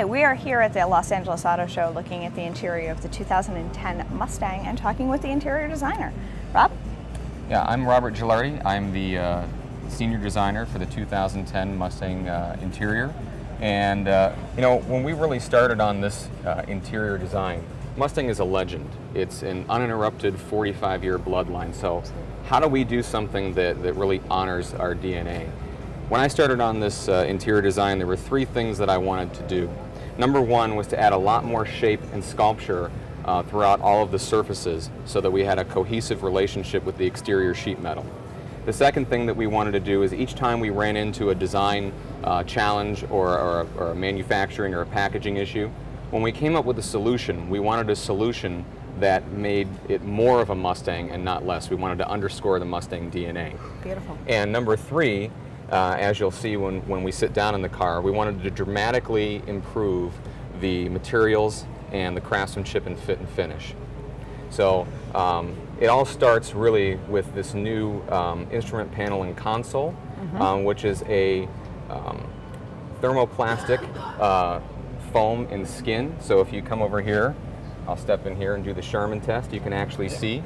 Hi, we are here at the Los Angeles Auto Show looking at the interior of the 2010 Mustang and talking with the interior designer. Rob? Yeah, I'm Robert Gelardi. I'm the senior designer for the 2010 Mustang Interior. And you know, when we really started on this interior design, Mustang is a legend. It's an uninterrupted 45-year bloodline. So how do we do something that really honors our DNA? When I started on this interior design, there were three things that I wanted to do. Number one was to add a lot more shape and sculpture throughout all of the surfaces so that we had a cohesive relationship with the exterior sheet metal. The second thing that we wanted to do is each time we ran into a design challenge or a manufacturing or a packaging issue, when we came up with a solution, we wanted a solution that made it more of a Mustang and not less. We wanted to underscore the Mustang DNA. Beautiful. And number three, as you'll see when we sit down in the car, we wanted to dramatically improve the materials and the craftsmanship and fit and finish. So it all starts really with this new instrument panel and console, which is a thermoplastic foam and skin. So if you come over here, I'll step in here and do the Charmin test, you can actually see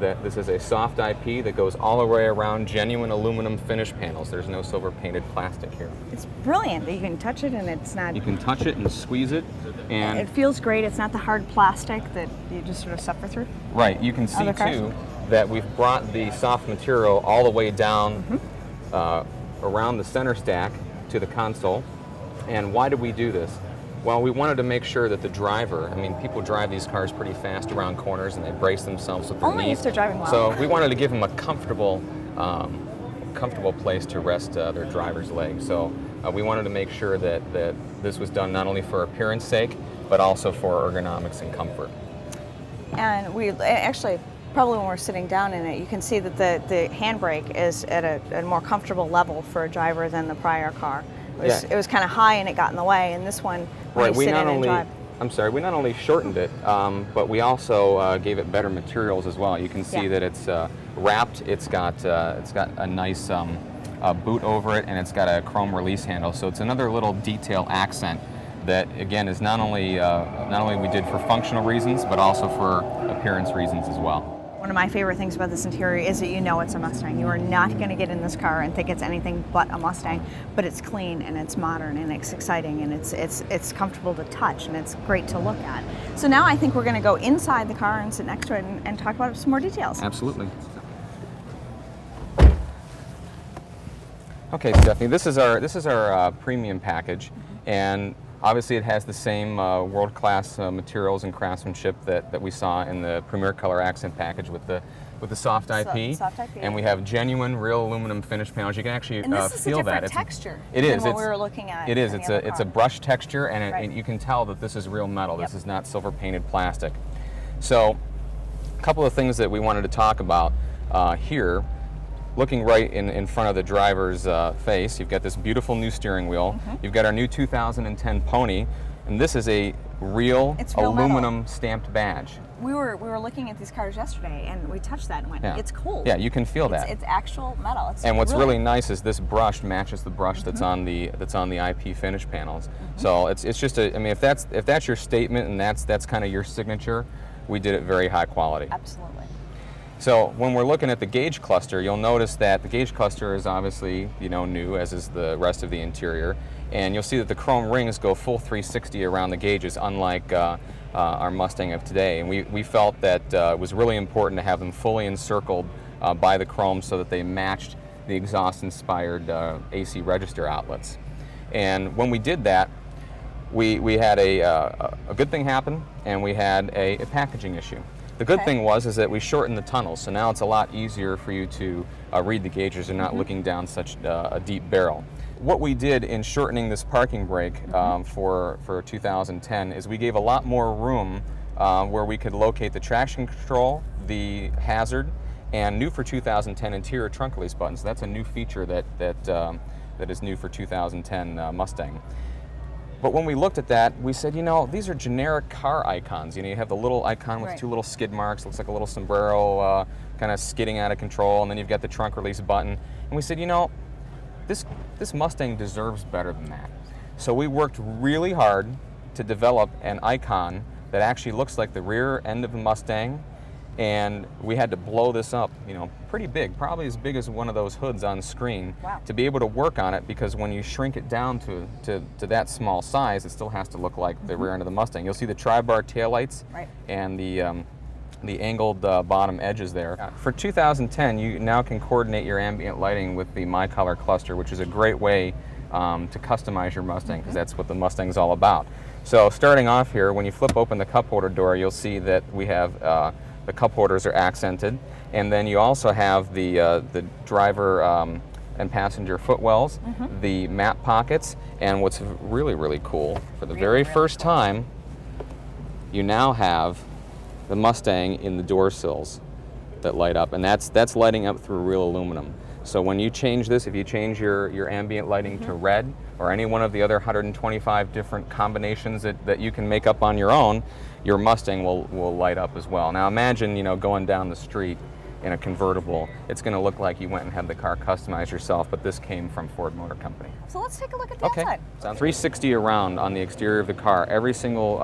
that this is a soft IP that goes all the way around genuine aluminum finish panels. There's no silver painted plastic here. It's brilliant that you can touch it and it's not... You can touch it and squeeze it, and it feels great. It's not the hard plastic that you just sort of suffer through. Right. You can see too that we've brought the soft material all the way down around the center stack to the console. And why did we do this? Well, we wanted to make sure that the driver, I mean, people drive these cars pretty fast around corners and they brace themselves with their Only knees. if they're driving well. So we wanted to give them a comfortable place to rest their driver's leg. So we wanted to make sure that this was done not only for appearance sake, but also for ergonomics and comfort. And we actually, probably when we're sitting down in it, you can see that the handbrake is at a more comfortable level for a driver than the prior car. It was kind of high and it got in the way, and this one, when you sit in and drive. We not only shortened it, but we also gave it better materials as well. You can see that it's wrapped. It's got a nice boot over it, and it's got a chrome release handle. So it's another little detail accent that, again, is not only we did for functional reasons, but also for appearance reasons as well. One of my favorite things about this interior is that you know it's a Mustang. You are not going to get in this car and think it's anything but a Mustang, but it's clean and it's modern and it's exciting and it's comfortable to touch and it's great to look at. So now I think we're going to go inside the car and sit next to it and talk about some more details. Absolutely. Okay, Stephanie, this is our premium package, and obviously it has the same world-class materials and craftsmanship that we saw in the Premier Color Accent package with the soft IP. Soft IP. And we have genuine real aluminum finish panels. You can actually and this is feel a different that. texture It is. than what we were looking at. It is. It's a brush texture, and, Right. and you can tell that this is real metal. This is not silver painted plastic. So a couple of things that we wanted to talk about here. Looking right in front of the driver's face, you've got this beautiful new steering wheel. You've got our new 2010 Pony, and this is a real aluminum stamped badge. We were looking at these cars yesterday, and we touched that and went, it's cold. Yeah, you can feel that. It's actual metal. And what's really nice is this brush matches the brush that's on the IP finish panels. So it's just I mean, if that's your statement and that's kind of your signature, we did it very high quality. Absolutely. So when we're looking at the gauge cluster, you'll notice that the gauge cluster is obviously, new, as is the rest of the interior. And you'll see that the chrome rings go full 360 around the gauges, unlike our Mustang of today. And we felt that it was really important to have them fully encircled by the chrome so that they matched the exhaust-inspired AC register outlets. And when we did that, we had a good thing happen, and we had a packaging issue. The good thing is that we shortened the tunnels, so now it's a lot easier for you to read the gauges and not looking down such a deep barrel. What we did in shortening this parking brake for 2010 is we gave a lot more room where we could locate the traction control, the hazard, and new for 2010 interior trunk release buttons. That's a new feature that is new for 2010 Mustang. But when we looked at that, we said, these are generic car icons. You have the little icon with two little skid marks, looks like a little sombrero, kind of skidding out of control, and then you've got the trunk release button. And we said, this Mustang deserves better than that. So we worked really hard to develop an icon that actually looks like the rear end of the Mustang, and we had to blow this up, you know, pretty big, probably as big as one of those hoods on screen, wow, to be able to work on it, because when you shrink it down to that small size, it still has to look like the rear end of the Mustang. You'll see the tri-bar taillights right, and the angled bottom edges there. For 2010, you now can coordinate your ambient lighting with the My Color cluster, which is a great way to customize your Mustang, because that's what the Mustang's all about. So starting off here, when you flip open the cup holder door, you'll see that we have the cup holders are accented, and then you also have the driver and passenger footwells, the map pockets, and what's really, really cool, for the very first time, you now have the Mustang in the door sills that light up, and that's lighting up through real aluminum. So when you change this, if you change your ambient lighting to red, or any one of the other 125 different combinations that you can make up on your own, your Mustang will light up as well. Now imagine, you know, going down the street in a convertible. It's going to look like you went and had the car customized yourself, but this came from Ford Motor Company. So let's take a look at the outside. Sounds 360 around on the exterior of the car. Every single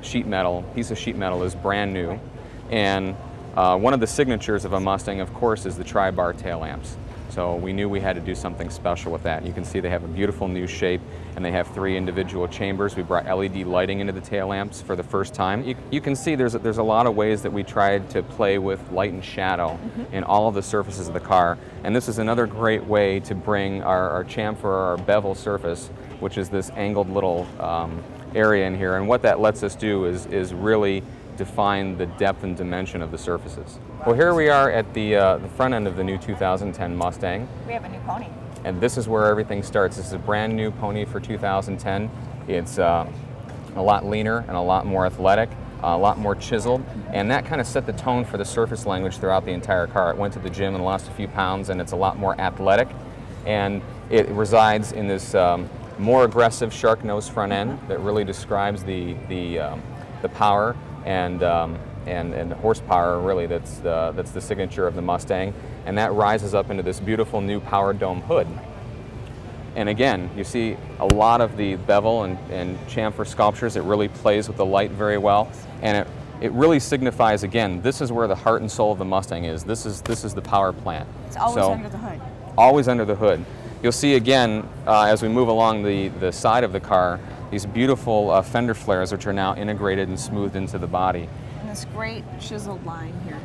piece of sheet metal is brand new, and one of the signatures of a Mustang, of course, is the tri-bar tail lamps. So we knew we had to do something special with that. You can see they have a beautiful new shape, and they have 3 individual chambers. We brought LED lighting into the tail lamps for the first time. You can see there's a lot of ways that we tried to play with light and shadow in all of the surfaces of the car, and this is another great way to bring our chamfer, our bevel surface, which is this angled little area in here, and what that lets us do is really define the depth and dimension of the surfaces. Well, here we are at the front end of the new 2010 Mustang. We have a new pony. And this is where everything starts. This is a brand new pony for 2010. It's a lot leaner and a lot more athletic, a lot more chiseled, and that kind of set the tone for the surface language throughout the entire car. It went to the gym and lost a few pounds, and it's a lot more athletic, and it resides in this more aggressive shark nose front end that really describes the power and the horsepower, really, that's the signature of the Mustang, and that rises up into this beautiful new power dome hood. And again, you see a lot of the bevel and chamfer sculptures. It really plays with the light very well, and it really signifies, again, this is where the heart and soul of the Mustang is. This is the power plant. It's always under the hood. Always under the hood. You'll see again, as we move along the side of the car, these beautiful fender flares, which are now integrated and smoothed into the body. And this great chiseled line here.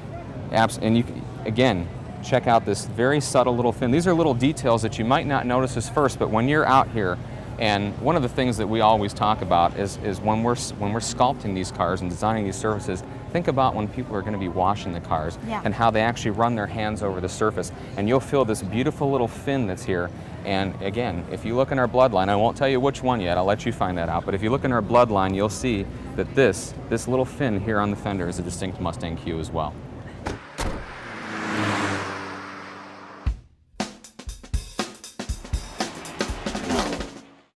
And you can, again, check out this very subtle little fin. These are little details that you might not notice at first, but when you're out here, and one of the things that we always talk about is when we're sculpting these cars and designing these surfaces, think about when people are going to be washing the cars and how they actually run their hands over the surface, and you'll feel this beautiful little fin that's here. And again, if you look in our bloodline, I won't tell you which one yet, I'll let you find that out, but if you look in our bloodline, you'll see that this little fin here on the fender is a distinct Mustang Q as well.